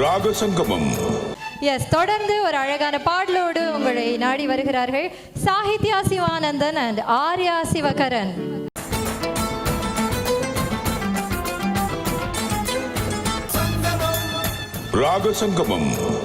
ராகசங்கமம். S, தொடர்ந்து ஒரு அழகான பாடலோடு உங்களை நாடி வருகிறார்கள் சாகித்யா சிவானந்தன் அண்ட் ஆர்யா சிவகரன். ராகசங்கமம்.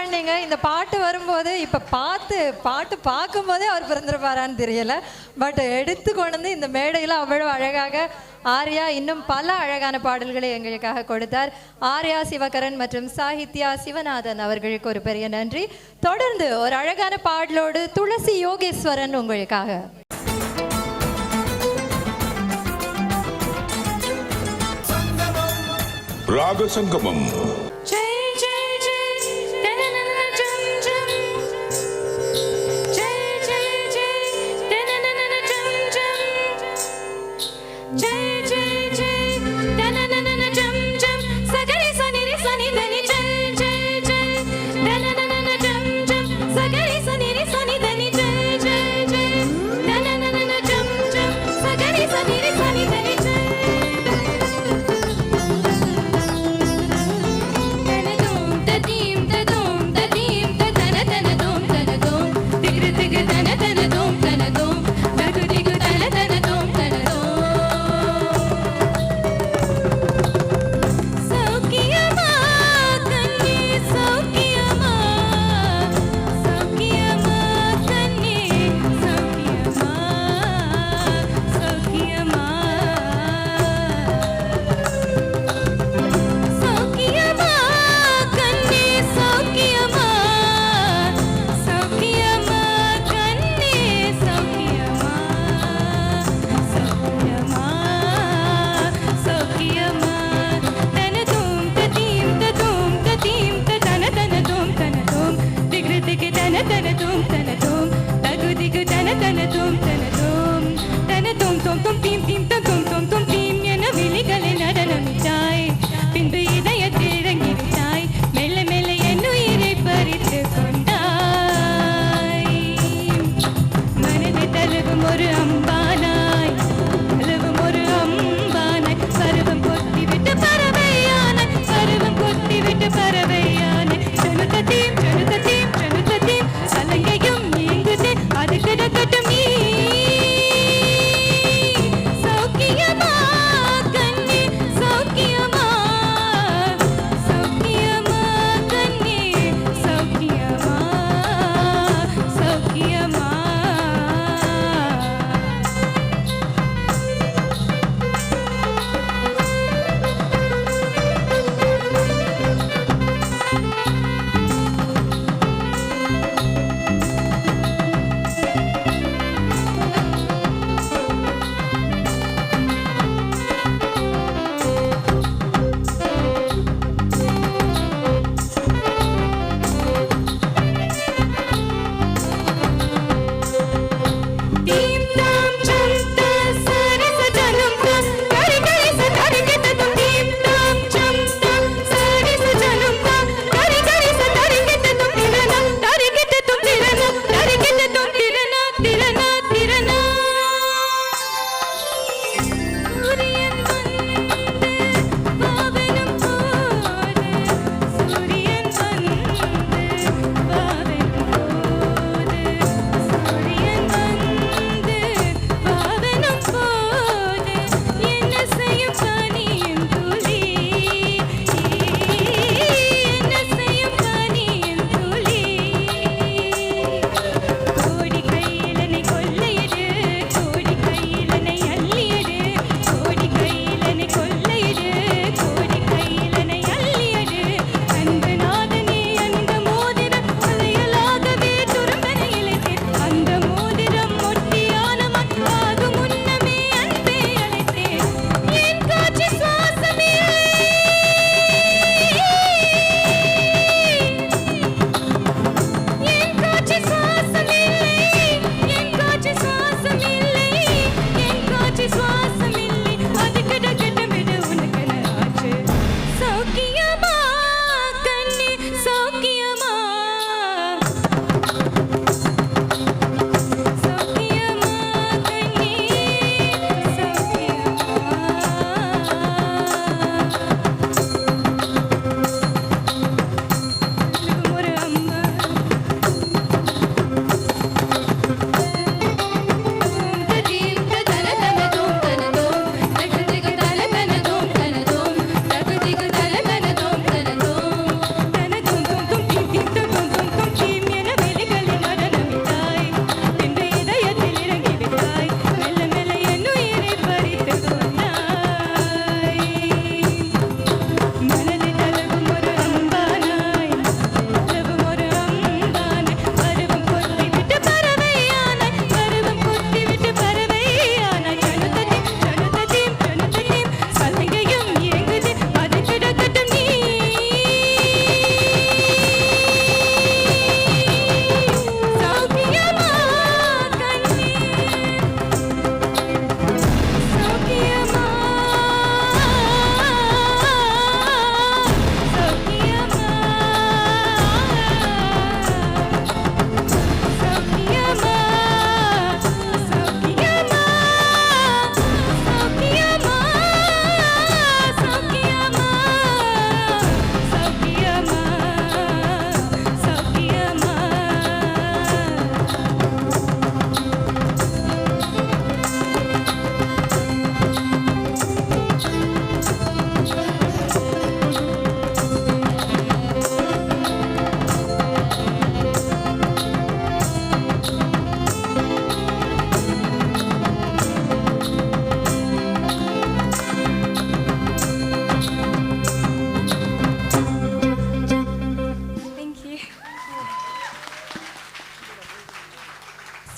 பாடினீங்க. இந்த பாட்டு வரும்போது இப்போ பாட்டு பார்க்கும்போதே அவர் பிறந்திருப்பாரான்னு தெரியல. பட் எடுத்து கொண்டு வந்து இந்த மேடையில் அவ்வளோ அழகாக ஆர்யா இன்னும் பல அழகான பாடல்களை எங்களுக்காக கொடுத்தார். ஆர்யா சிவகரன் மற்றும் சாகித்யா சிவநாதன் அவர்களுக்கு ஒரு பெரிய நன்றி. தொடர்ந்து ஒரு அழகான பாடலோடு துளசி யோகேஸ்வரன் உங்களுக்காக. ராக சங்கமம். பறவையான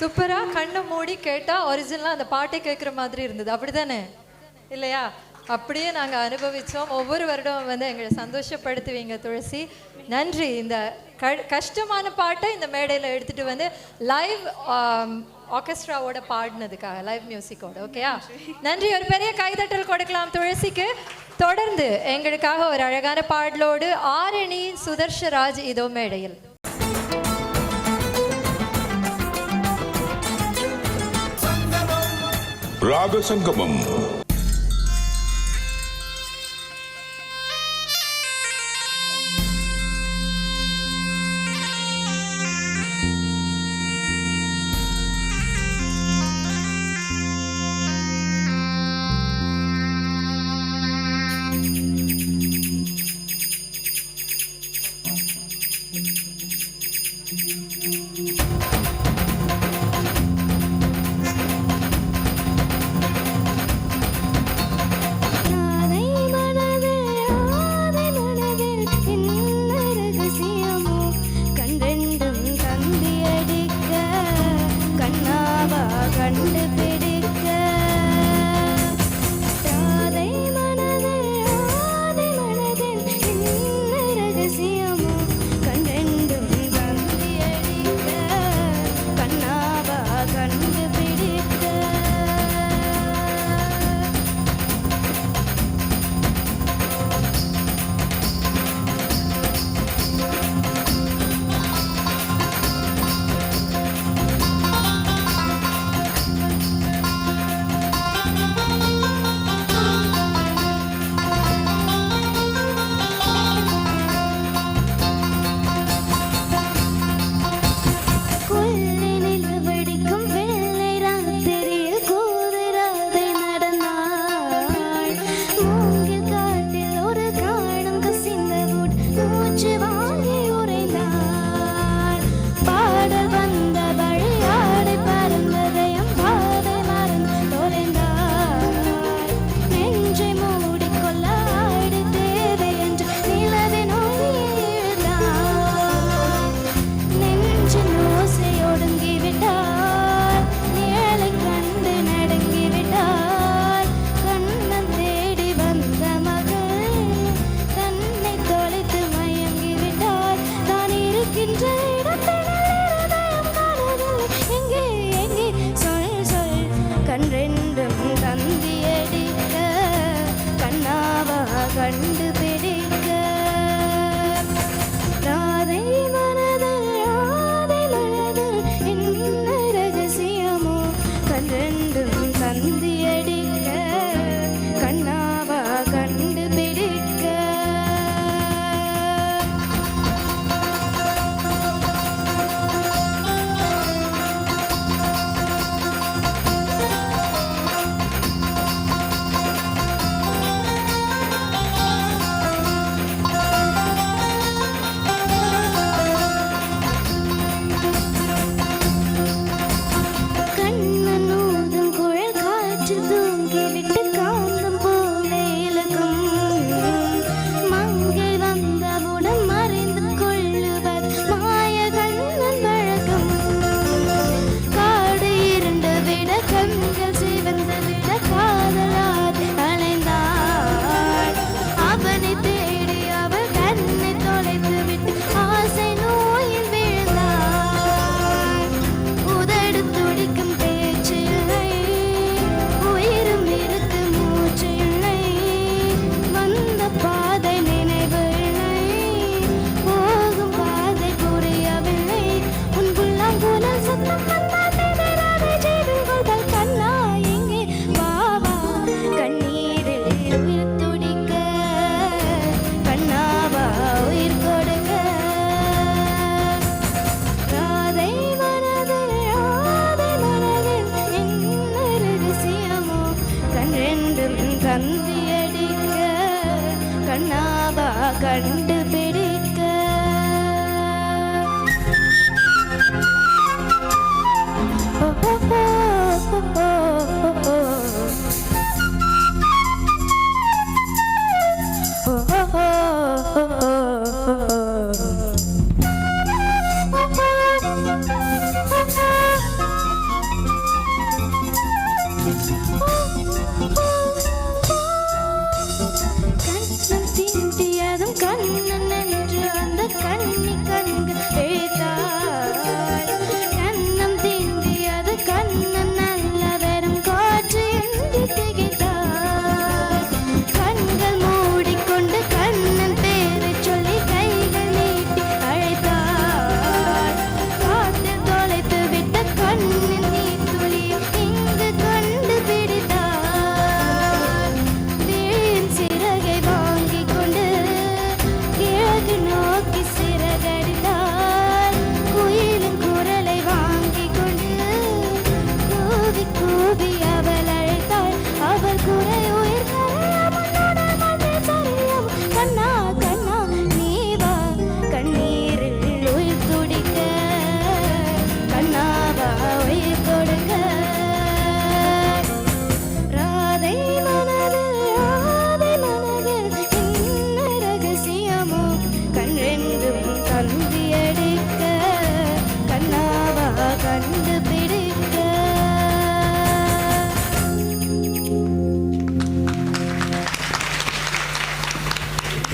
சூப்பரா கண்ணை மூடி கேட்டா ஒரிஜினலா அந்த பாட்டை கேட்குற மாதிரி இருந்தது, அப்படிதானே இல்லையா? அப்படியே நாங்க அனுபவிச்சோம். ஒவ்வொரு வருடம் வந்து எங்களை சந்தோஷப்படுத்துவீங்க துளசி. நன்றி. இந்த கஷ்டமான பாட்டை இந்த மேடையில் எடுத்துட்டு வந்து லைவ் ஆர்கெஸ்ட்ராவோட பாடினதுக்காக, லைவ் மியூசிக்கோட. ஓகேயா? நன்றி. ஒரு பெரிய கைதட்டல் கொடுக்கலாம் துளசிக்கு. தொடர்ந்து எங்களுக்காக ஒரு அழகான பாடலோடு ஆரணி சுதர்ஷராஜ் இதோ மேடையில். ராக சங்கமம்.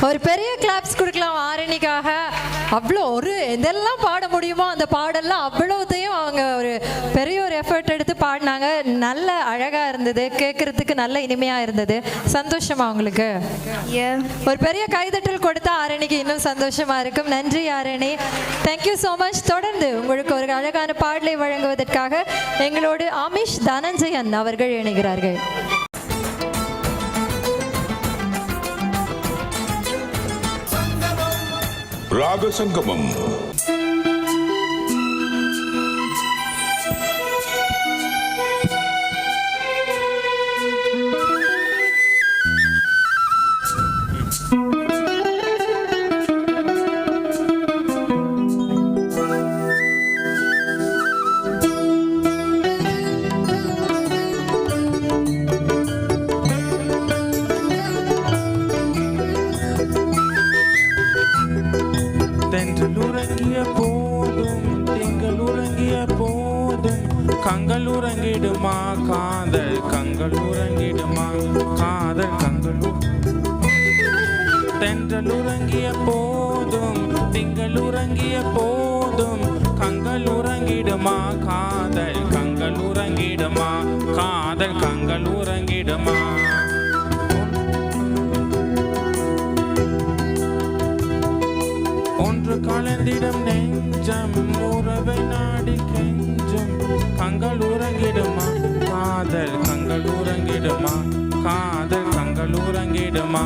ஒரு பெரிய கிளாப்ஸ் கொடுக்கலாம் ஆரணிக்காக. அவ்வளோ இதெல்லாம் பாட முடியுமோ அந்த பாடெல்லாம் அவ்வளோத்தையும் அவங்க ஒரு பெரிய ஒரு எஃபர்ட் எடுத்து பாடினாங்க. நல்ல அழகா இருந்தது, கேட்கறதுக்கு நல்ல இனிமையா இருந்தது. சந்தோஷமா உங்களுக்கு? ஒரு பெரிய கைதட்டல் கொடுத்தா ஆரணிக்கு இன்னும் சந்தோஷமா இருக்கும். நன்றி ஆரணி, தேங்க்யூ ஸோ மச். தொடர்ந்து உங்களுக்கு ஒரு அழகான பாடலை வழங்குவதற்காக எங்களோடு ஆமிஷ் தனஞ்சயன் அவர்கள் இணைகிறார்கள். ராக சங்கமம். தென்றலுறங்கிய போதும் திங்கள் உறங்கிய போதும் கங்கள் உறங்கிடுமா காதல் கங்கள் உறங்கிடுமா காதல் கங்கள் தென்றலுறங்கிய போதும் திங்கள் உறங்கிய போதும் கங்கள் உறங்கிடுமா காதல் கங்கள் உறங்கிடுமா காதல் கங்கள் உறங்கிடுமா கலந்திடும் நெஞ்சம் உறவை நாடி கெஞ்சும் கங்கள் உறங்கிடுமா காதல் கங்கள் உறங்கிடுமா காதல் கங்கள் உறங்கிடுமா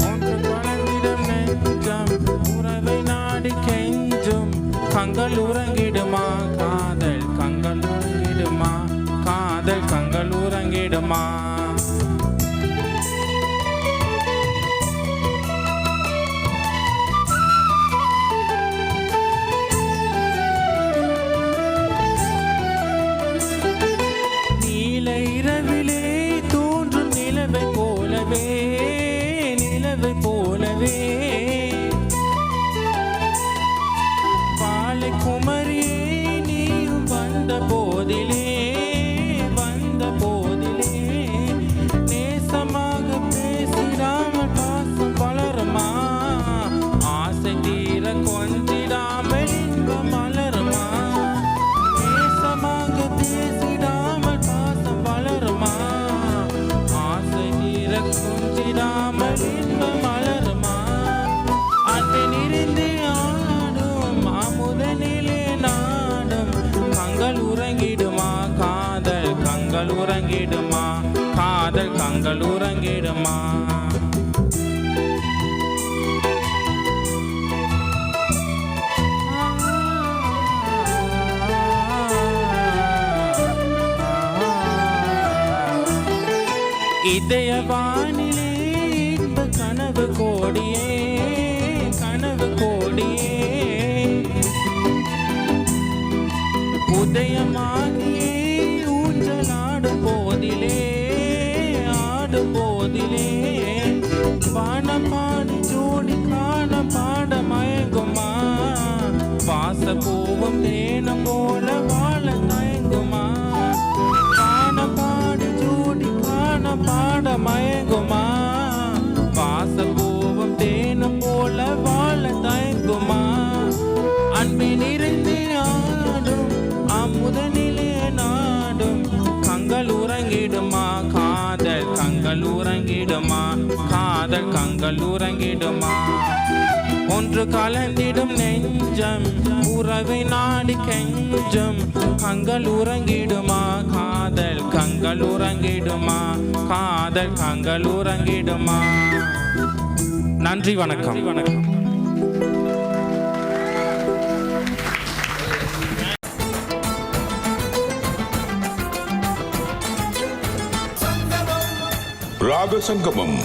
ஒன்று கலந்திடும் நெஞ்சம் உறவை நாடி கெஞ்சும் கங்கள் உறங்கிடுமா காதல் கங்கள் உறங்கிடுமா காதல் கங்கள் உறங்கிடுமா இரவிலே தோன்றும் நிலவை போலவே நிலவை போலவே பாலை குமரியே நீயும் வந்த போதிலே நேசமாக பேசிடாமல் பாசம் வளருமா ஆசை தீர கொஞ்சிடாமல் இன்பம் மலருமா நேசமாக பேசிடாமல் பாசம் வளருமா ஆசை தீர கொஞ்சிடாமல் இன்பம் மலருமா அன்பை நிறைந்து ஆடும் அமுதனிலே நாடும் கங்கள் உறங்கிடுமா காதல் கங்கள் உறங்கிடுமா காதல் கங்கள் உறங்கிடுமா இதய வானிலே இன்ப கனவு கோடியே கனவு கோடியே உதயமாகியே ஊஞ்சலாடும் போதிலே ஆடும் போதிலே வானம் பாடி ஜோடி காண பாட மயங்குமா வாச பூவும் தேனம் போல வாழ தயங்குமா காண பாடி ஜோடி காண பாட மயங்குமா வாச பூவும் தேனம் போல வாழ தயங்குமா அன்பை நிறைந்து ஆடும் அமுதனிலே நாடும் கங்கள் உறங்கிடுமா காதல் கங்கள் உறங்கிடுமா காதல் கங்கள் உறங்கிடுமா ஒன்று கலந்திடும் நெஞ்சம் உறவை நாடி கெஞ்சும் கங்கள் உறங்கிடுமா காதல் கங்கள் உறங்கிடுமா காதல் கங்கள் உறங்கிடுமா. நன்றி, வணக்கம். வணக்கம். ராக சங்கமம்.